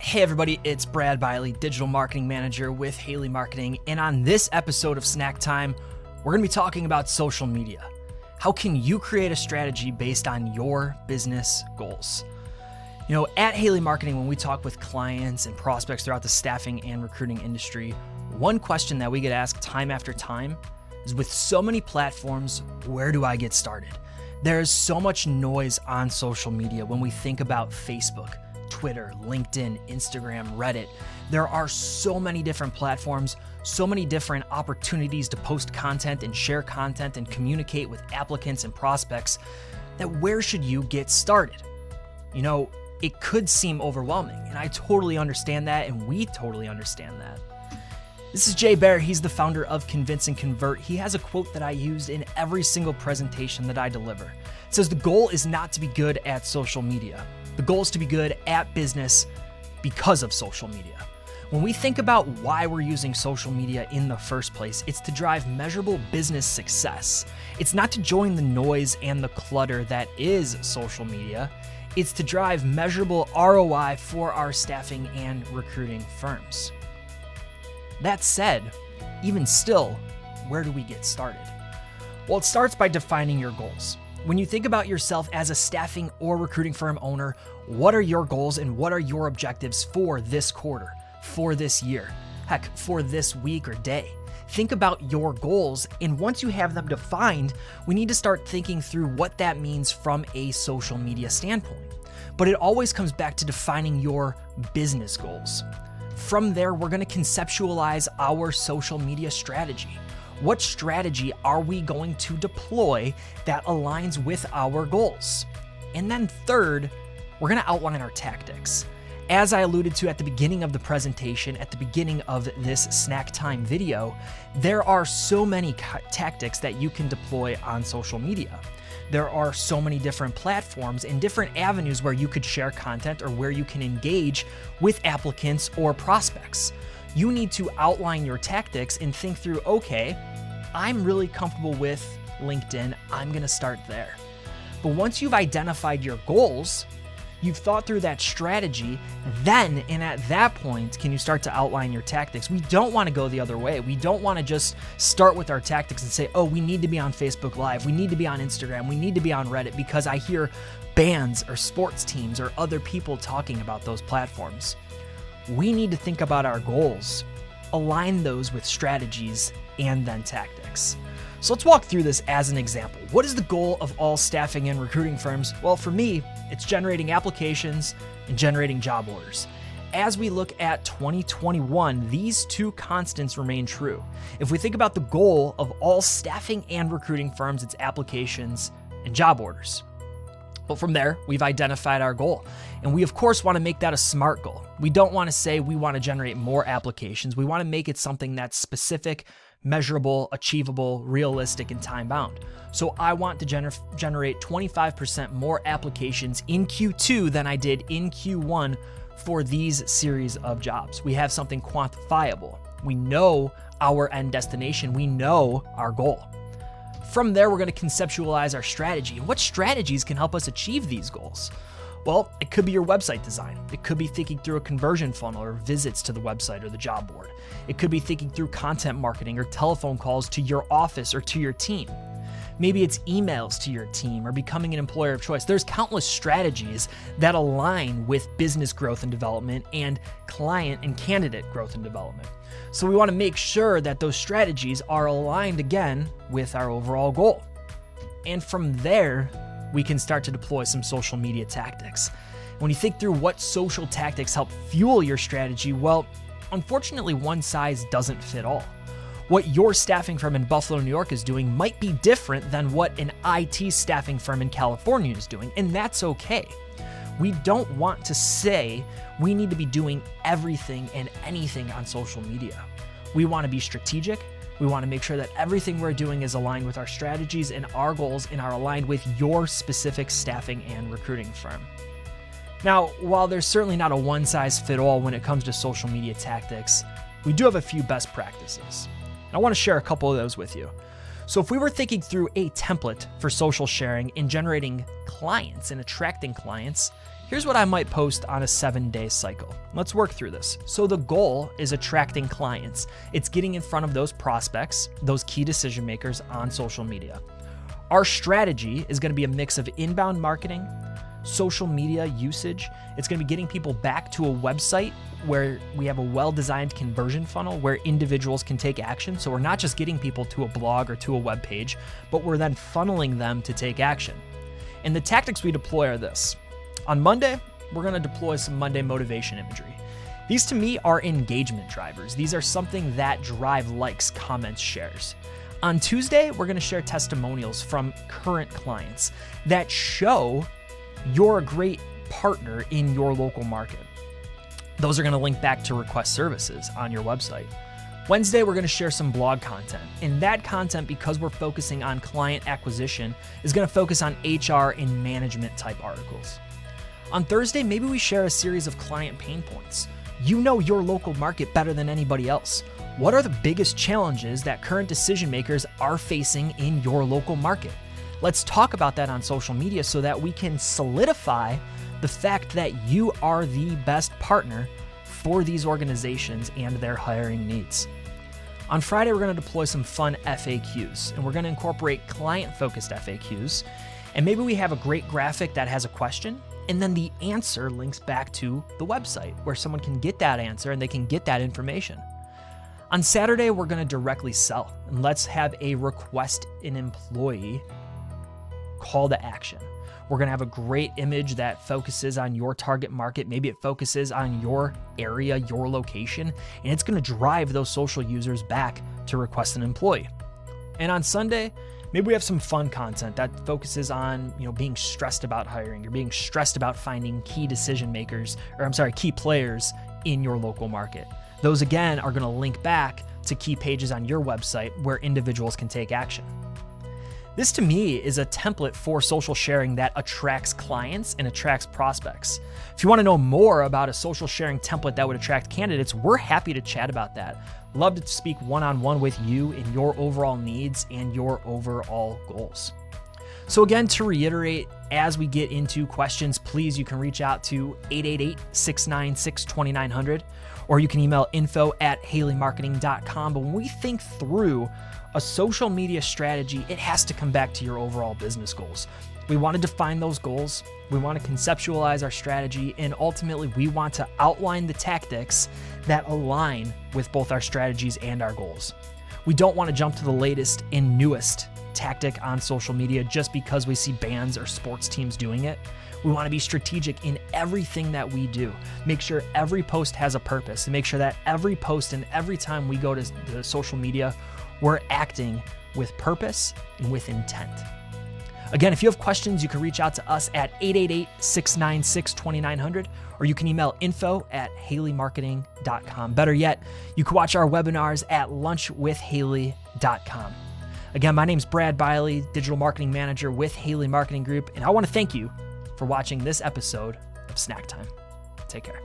Hey everybody, it's Brad Biley, Digital Marketing Manager with Haley Marketing, and on this episode of Snack Time, we're going to be talking about social media. How can you create a strategy based on your business goals? You know, at Haley Marketing, when we talk with clients and prospects throughout the staffing and recruiting industry, one question that we get asked time after time is, with so many platforms, where do I get started? There's so much noise on social media when we think about Facebook, Twitter, LinkedIn, Instagram, Reddit. There are so many different platforms, so many different opportunities to post content and share content and communicate with applicants and prospects, that where should you get started? You know, it could seem overwhelming, and I totally understand that, and we totally understand that. This is Jay Baer. He's the founder of Convince and Convert. He has a quote that I used in every single presentation that I deliver. It says, the goal is not to be good at social media. The goal is to be good at business because of social media. When we think about why we're using social media in the first place, it's to drive measurable business success. It's not to join the noise and the clutter that is social media. It's to drive measurable ROI for our staffing and recruiting firms. That said, even still, where do we get started? Well, it starts by defining your goals. When you think about yourself as a staffing or recruiting firm owner, what are your goals and what are your objectives for this quarter, for this year, heck, for this week or day? Think about your goals, and once you have them defined, we need to start thinking through what that means from a social media standpoint. But it always comes back to defining your business goals. From there, we're going to conceptualize our social media strategy. What strategy are we going to deploy that aligns with our goals? And then third, we're going to outline our tactics. As I alluded to at the beginning of the presentation, at the beginning of this snack time video, there are so many tactics that you can deploy on social media. There are so many different platforms and different avenues where you could share content or where you can engage with applicants or prospects. You need to outline your tactics and think through, okay, I'm really comfortable with LinkedIn. I'm going to start there. But once you've identified your goals, you've thought through that strategy, then and at that point, can you start to outline your tactics? We don't want to go the other way. We don't want to just start with our tactics and say, oh, we need to be on Facebook Live. We need to be on Instagram. We need to be on Reddit because I hear bands or sports teams or other people talking about those platforms. We need to think about our goals, align those with strategies, and then tactics. So let's walk through this as an example. What is the goal of all staffing and recruiting firms? Well, for me, it's generating applications and generating job orders. As we look at 2021, these two constants remain true. If we think about the goal of all staffing and recruiting firms, it's applications and job orders. But from there, we've identified our goal. And we, of course, want to make that a SMART goal. We don't want to say we want to generate more applications. We want to make it something that's specific, measurable, achievable, realistic, and time-bound. So I want to generate 25% more applications in Q2 than I did in Q1 for these series of jobs. We have something quantifiable. We know our end destination. We know our goal. From there, we're going to conceptualize our strategy. What strategies can help us achieve these goals? Well, it could be your website design. It could be thinking through a conversion funnel or visits to the website or the job board. It could be thinking through content marketing or telephone calls to your office or to your team. Maybe it's emails to your team or becoming an employer of choice. There's countless strategies that align with business growth and development and client and candidate growth and development. So we want to make sure that those strategies are aligned again with our overall goal. And from there, we can start to deploy some social media tactics. When you think through what social tactics help fuel your strategy, well, unfortunately, one size doesn't fit all. What your staffing firm in Buffalo, New York is doing might be different than what an IT staffing firm in California is doing, and that's okay. We don't want to say we need to be doing everything and anything on social media. We want to be strategic. We want to make sure that everything we're doing is aligned with our strategies and our goals and are aligned with your specific staffing and recruiting firm. Now, while there's certainly not a one-size-fits-all when it comes to social media tactics, we do have a few best practices. And I want to share a couple of those with you. So if we were thinking through a template for social sharing and generating clients and attracting clients, Here's what I might post on a 7-day cycle. Let's work through this. So the goal is attracting clients. It's getting in front of those prospects, those key decision makers on social media. Our strategy is going to be a mix of inbound marketing, social media usage. It's going to be getting people back to a website where we have a well-designed conversion funnel where individuals can take action. So we're not just getting people to a blog or to a web page, but we're then funneling them to take action. And the tactics we deploy are this. On Monday, we're going to deploy some Monday motivation imagery. These to me are engagement drivers. These are something that drive likes, comments, shares. On Tuesday, we're going to share testimonials from current clients that show you're a great partner in your local market. Those are going to link back to request services on your website. Wednesday, we're going to share some blog content. And that content, because we're focusing on client acquisition, is going to focus on HR and management type articles. On Thursday, maybe we share a series of client pain points. You know your local market better than anybody else. What are the biggest challenges that current decision makers are facing in your local market? Let's talk about that on social media so that we can solidify the fact that you are the best partner for these organizations and their hiring needs. On Friday, we're going to deploy some fun FAQs, and we're going to incorporate client-focused FAQs. And maybe we have a great graphic that has a question, and then the answer links back to the website where someone can get that answer and they can get that information. On Saturday, we're going to directly sell, and let's have a request an employee call to action. We're going to have a great image that focuses on your target market. Maybe it focuses on your area, your location, and it's going to drive those social users back to request an employee. And on Sunday, maybe we have some fun content that focuses on, being stressed about hiring. You're being stressed about finding key key players in your local market. Those again are going to link back to key pages on your website where individuals can take action. This to me is a template for social sharing that attracts clients and attracts prospects. If you want to know more about a social sharing template that would attract candidates, we're happy to chat about that. Love to speak one-on-one with you in your overall needs and your overall goals. So again, to reiterate, as we get into questions, please, you can reach out to 888-696-2900, or you can email info@haleymarketing.com. But when we think through a social media strategy, it has to come back to your overall business goals. We want to define those goals. We want to conceptualize our strategy, and ultimately we want to outline the tactics that align with both our strategies and our goals. We don't want to jump to the latest and newest tactic on social media just because we see bands or sports teams doing it. We want to be strategic in everything that we do. Make sure every post has a purpose, and make sure that every post and every time we go to the social media, we're acting with purpose and with intent. Again, if you have questions, you can reach out to us at 888-696-2900, or you can email info@haleymarketing.com. Better yet, you can watch our webinars at lunchwithhaley.com. Again, my name's Brad Biley, Digital Marketing Manager with Haley Marketing Group, and I want to thank you for watching this episode of Snack Time. Take care.